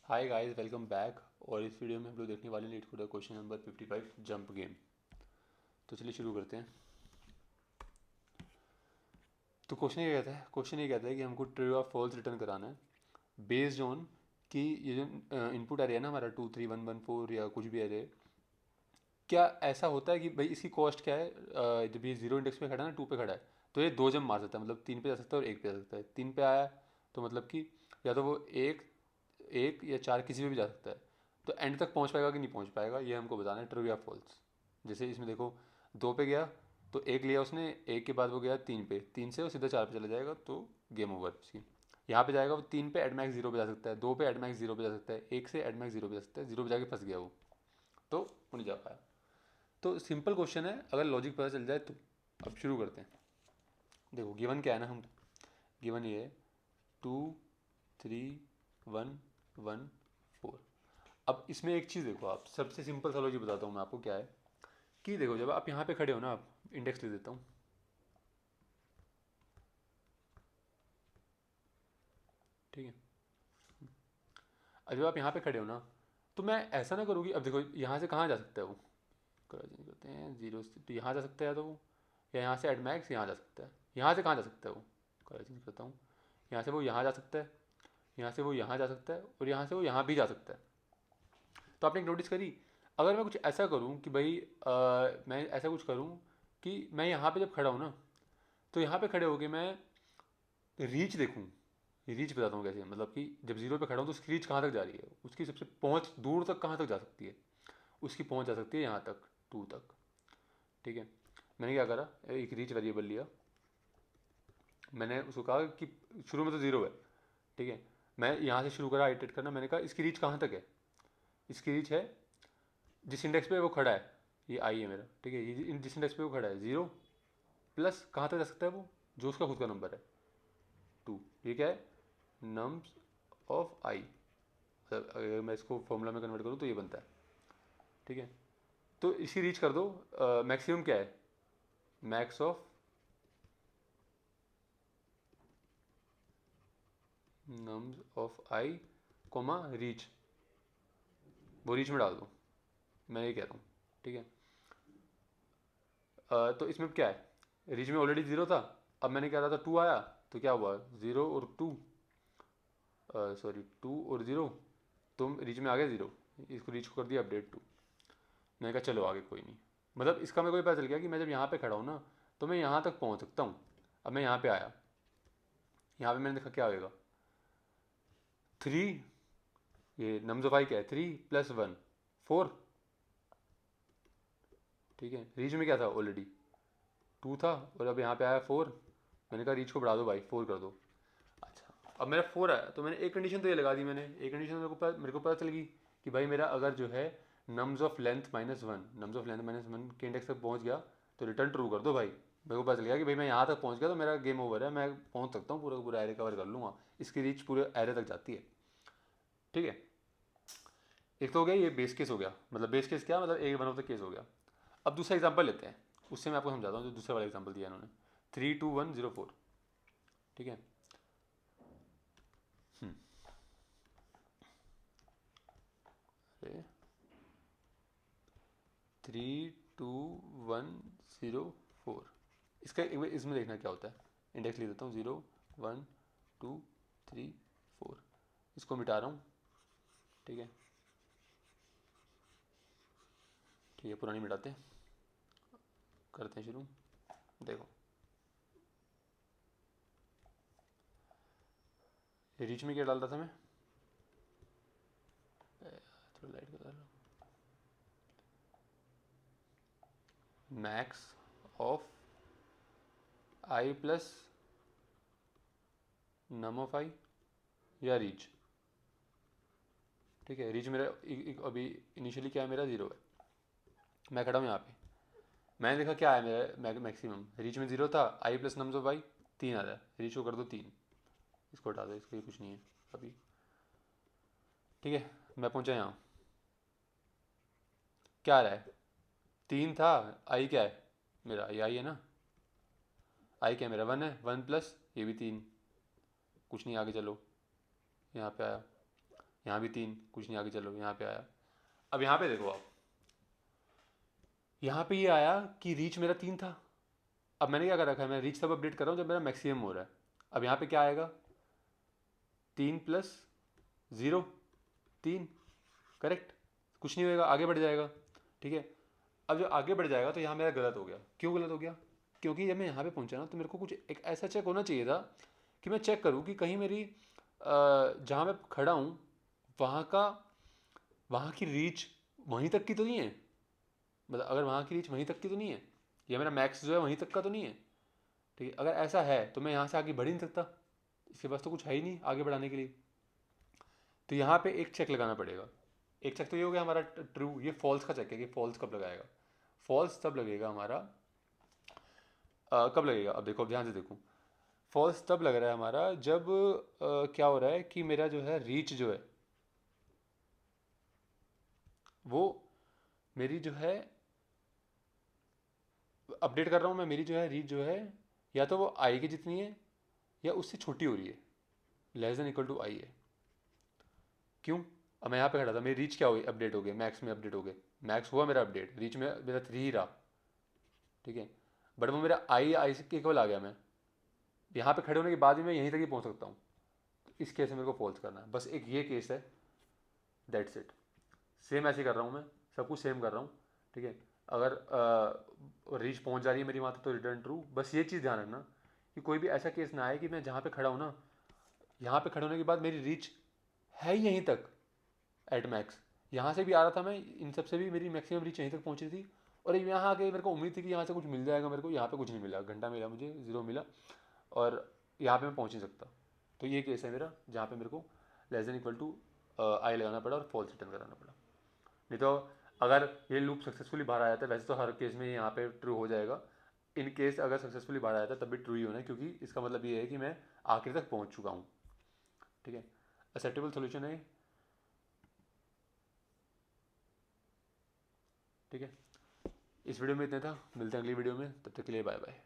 Hi guys, welcome back. और इस video में हम लोग देखने वाले NeetCode question number 55 jump game. तो चलिए शुरू करते हैं। तो क्वेश्चन ये कहता है कि हमको ट्रू और फॉल्स रिटर्न कराना है बेस्ड ऑन कि ये जो इनपुट एरे है ना हमारा 2 3 1 1 4 या कुछ भी एरे, क्या ऐसा होता है कि भाई इसकी कॉस्ट क्या है। जब ये जीरो इंडेक्स पे खड़ा है ना, 2 पे खड़ा है, तो ये 2 जंप मार सकता है, मतलब 3 पे जा सकता है और 1 पे जा सकता है। 3 पे आया तो मतलब कि या तो वो एक एक या 4 किसी पे भी जा सकता है। तो एंड तक पहुंच पाएगा कि नहीं पहुंच पाएगा, ये हमको बताना है, ट्रू या फॉल्स। जैसे इसमें देखो, 2 पे गया तो एक लिया उसने, एक के बाद वो गया 3 पे, 3 से वो सीधा 4 पे चला जाएगा, तो गेम ओवर उसकी। यहाँ पे जाएगा वो 3 पे एड मैक्स 0 पे जा सकता है, 2 पे एड मैक्स 0 पे जा सकता है, 1 से एड मैक्स 0 पे जा सकता है, 0 पे जाके फंस गया वो, तो नहीं जा पाया। तो सिंपल क्वेश्चन है, अगर लॉजिक पता चल जाए तो। अब शुरू करते हैं। देखो गिवन क्या है ना, हम गिवन ये है 2 3 1 1 4। अब इसमें एक चीज़ देखो, आप सबसे सिंपल सा लॉजिक बताता हूँ मैं आपको क्या है। कि देखो जब आप यहाँ पे खड़े हो ना, आप इंडेक्स ले देता हूँ, ठीक है। अब जब आप यहाँ पे खड़े हो ना, तो मैं ऐसा ना करूँगी। अब देखो यहाँ से कहाँ जा सकता है वो, कलर चेंज करते हैं, जीरो से तो यहाँ जा सकता है, तो वो या यहाँ से एड मैक्स यहाँ जा सकता है। यहाँ से कहाँ जा सकता है वो, कलर चेंज करता हूँ, यहाँ से वो यहाँ जा सकता है, यहाँ से वो यहाँ जा सकता है, और यहाँ से वो यहाँ भी जा सकता है। तो आपने एक नोटिस करी, अगर मैं कुछ ऐसा करूँ कि भाई मैं ऐसा कुछ करूँ कि मैं यहाँ पे जब खड़ा हूँ ना, तो यहाँ पे खड़े होके मैं रीच देखूँ। रीच बताता हूँ कैसे, मतलब कि जब जीरो पे खड़ा हूँ तो उसकी रीच कहाँ तक जा रही है, उसकी सबसे पहुँच दूर तक कहाँ तक जा सकती है। उसकी पहुँच जा सकती है यहाँ तक, 2 तक, ठीक है। मैंने क्या करा, एक रीच वेरिएबल लिया, मैंने उसको कहा कि शुरू में तो ज़ीरो है, ठीक है। मैं यहाँ से शुरू करा आइटरेट करना, मैंने कहा इसकी रीच कहाँ तक है। इसकी रीच है जिस इंडेक्स पे वो खड़ा है, ये आई है मेरा, ठीक है। ये जिस इंडेक्स पे वो खड़ा है, जीरो प्लस कहाँ तक जा सकता है वो, जो उसका खुद का नंबर है, 2। ये क्या है, नम्स ऑफ आई। अगर मैं इसको फॉर्मूला में कन्वर्ट करूँ तो ये बनता है, ठीक है। तो इसी रीच कर दो। मैक्सिमम क्या है, max of nums of I coma reach, वो रीच में डाल दो, मैं ये कह रहा हूँ, ठीक है। तो इसमें क्या है, रीच में ऑलरेडी जीरो था, अब मैंने क्या था, 2 आया, तो क्या हुआ, जीरो और टू, सॉरी 2 और ज़ीरो, तुम रीच में आ गए ज़ीरो, इसको रीच को कर दिया अपडेट 2। मैंने कहा चलो आगे कोई नहीं। मतलब इसका मेरे को ये पता चल गया कि मैं जब यहाँ पे खड़ा हूँ ना, तो मैं यहाँ तक पहुँच सकता हूँ। अब मैं यहाँ पे आया, यहाँ पे मैंने देखा क्या होएगा, 3, ये नम्स ऑफ आई क्या है, 3 + 1 4, ठीक है। रीच में क्या था, ऑलरेडी 2 था, और अब यहाँ पे आया 4। मैंने कहा रीच को बढ़ा दो भाई, 4 कर दो। अच्छा, अब मेरा 4 आया, तो मैंने एक कंडीशन तो ये लगा दी, मैंने एक कंडीशन मेरे को पता चल गई कि भाई मेरा अगर जो है nums of length -1, nums of length -1 के इंडेक्स तक पहुंच गया, तो रिटर्न ट्रू कर दो भाई। मेरे को पता चल गया कि भाई मैं यहाँ तक पहुंच गया तो मेरा गेम ओवर है, मैं पहुंच सकता हूँ, पूरा का पूरा एरे कवर कर लूँगा। इसकी रीच पूरे एरे तक जाती है, ठीक है। एक तो हो गया, ये बेस केस हो गया, मतलब बेस केस क्या मतलब, एक वन ऑफ द केस हो गया। अब दूसरा एग्जाम्पल लेते हैं, उससे मैं आपको समझाता हूँ, जो दूसरा वाला एग्जाम्पल दिया इन्होंने, 3 2 1 0 4, ठीक है। 3 2 1 0 4, इसका एक बार इसमें देखना क्या होता है। इंडेक्स लिख देता हूँ, 0 1 2 3 4, इसको मिटा रहा हूँ, ठीक है। ठीक है, पुरानी मिटाते हैं, करते हैं शुरू। देखो रीच में क्या डालता था मैं, थोड़ा लाइट कर रहा, max of I plus num of I या रीच, ठीक है। रीच मेरा अभी इनिशियली क्या है, मेरा ज़ीरो है, मैं खड़ा हूँ यहाँ पे। मैंने देखा क्या है मेरा मैक्सिमम, रीच में ज़ीरो था, आई प्लस नम्स ऑफ आई 3 आ रहा है, रीच को कर दो 3, इसको हटा दो, इसको ये कुछ नहीं है अभी, ठीक है। मैं पहुंचा यहाँ, क्या आ रहा है, 3 था, आई क्या है मेरा, ये आई है ना, आई क्या है मेरा, 1 है, 1 प्लस ये भी 3, कुछ नहीं, आगे चलो। यहाँ पे आया, यहाँ भी 3, कुछ नहीं, आगे चलो, यहाँ पे आया। अब यहाँ पे देखो आप, यहाँ पे ये आया कि रीच मेरा 3 था। अब मैंने क्या कर रखा है, मैं रीच तब अपडेट कर रहा हूँ जब मेरा मैक्सिमम हो रहा है। अब यहाँ पे क्या आएगा, 3+0, 3, करेक्ट, कुछ नहीं होएगा, आगे बढ़ जाएगा। ठीक है, अब जब आगे बढ़ जाएगा तो यहाँ मेरा गलत हो गया। क्यों गलत हो गया, क्योंकि जब मैं यहाँ पे पहुँचा ना तो मेरे को कुछ एक ऐसा चेक होना चाहिए था कि मैं चेक करूँ कि कहीं मेरी जहाँ मैं खड़ा हूँ वहाँ की रीच वहीं तक की तो नहीं है। मतलब अगर वहाँ की रीच वहीं तक की तो नहीं है, या मेरा मैक्स जो है वहीं तक का तो नहीं है। ठीक है, अगर ऐसा है तो मैं यहाँ से आगे बढ़ ही नहीं सकता, इसके पास तो कुछ है ही नहीं आगे बढ़ाने के लिए। तो यहाँ पे एक चेक लगाना पड़ेगा। एक चेक तो ये हो गया हमारा ट्रू, ये फॉल्स का चेक है कि फॉल्स कब लगाएगा। फॉल्स तब लगेगा हमारा, कब लगेगा, अब देखो, अब ध्यान से देखो, फॉल्स तब लग रहा है हमारा जब क्या हो रहा है कि मेरा जो है रीच जो है वो मेरी जो है अपडेट कर रहा हूँ मैं, मेरी जो है रीच जो है या तो वो आई की जितनी है या उससे छोटी हो रही है, लेस देन इक्वल टू आई है। क्यों, अब मैं यहाँ पे खड़ा था, मेरी रीच क्या हुई, अपडेट हो गई, मैक्स में अपडेट हो गए, मैक्स हुआ मेरा अपडेट, रीच में मेरा 3 ही रहा। ठीक है, बट वो मेरा आई से इक्वल आ गया, मैं यहाँ पे खड़े होने के बाद भी मैं यहीं तक ही पहुँच सकता हूँ। तो इस केस में मेरे को फॉल्स करना है, बस एक ये केस है, दैट्स इट। सेम ऐसे ही कर रहा हूँ मैं, सब कुछ सेम कर रहा हूँ। ठीक है, अगर रीच पहुँच जा रही है मेरी वहाँ तक तो रिटर्न ट्रू। बस ये चीज़ ध्यान रखना कि कोई भी ऐसा केस ना आए कि मैं जहाँ पे खड़ा हूँ ना, यहाँ पे खड़े होने के बाद मेरी रीच है ही यहीं तक एट मैक्स, यहाँ से भी आ रहा था मैं, इन सब से भी मेरी मैक्सिमम रीच यहीं तक पहुँची थी, और यहाँ आके मेरे को उम्मीद थी कि यहाँ से कुछ मिल जाएगा मेरे को, यहाँ पे कुछ नहीं मिला, घंटा मिला मुझे, 0 मिला, और यहाँ पे मैं पहुँच नहीं सकता। तो ये केस है मेरा जहाँ पे मेरे को लेस देन इक्वल टू आई लगाना पड़ा और फॉल्स रिटर्न कराना पड़ा। नहीं तो अगर ये लूप सक्सेसफुली बाहर आ जाता है, वैसे तो हर केस में यहाँ पे ट्रू हो जाएगा, इन केस अगर सक्सेसफुली बाहर आ जाता है तब भी ट्रू ही होना है, क्योंकि इसका मतलब ये है कि मैं आखिर तक पहुँच चुका हूँ। ठीक है, एक्सेप्टेबल सोल्यूशन है। ठीक है, इस वीडियो में इतना था, मिलते हैं अगली वीडियो में, तब तक के लिए बाय बाय।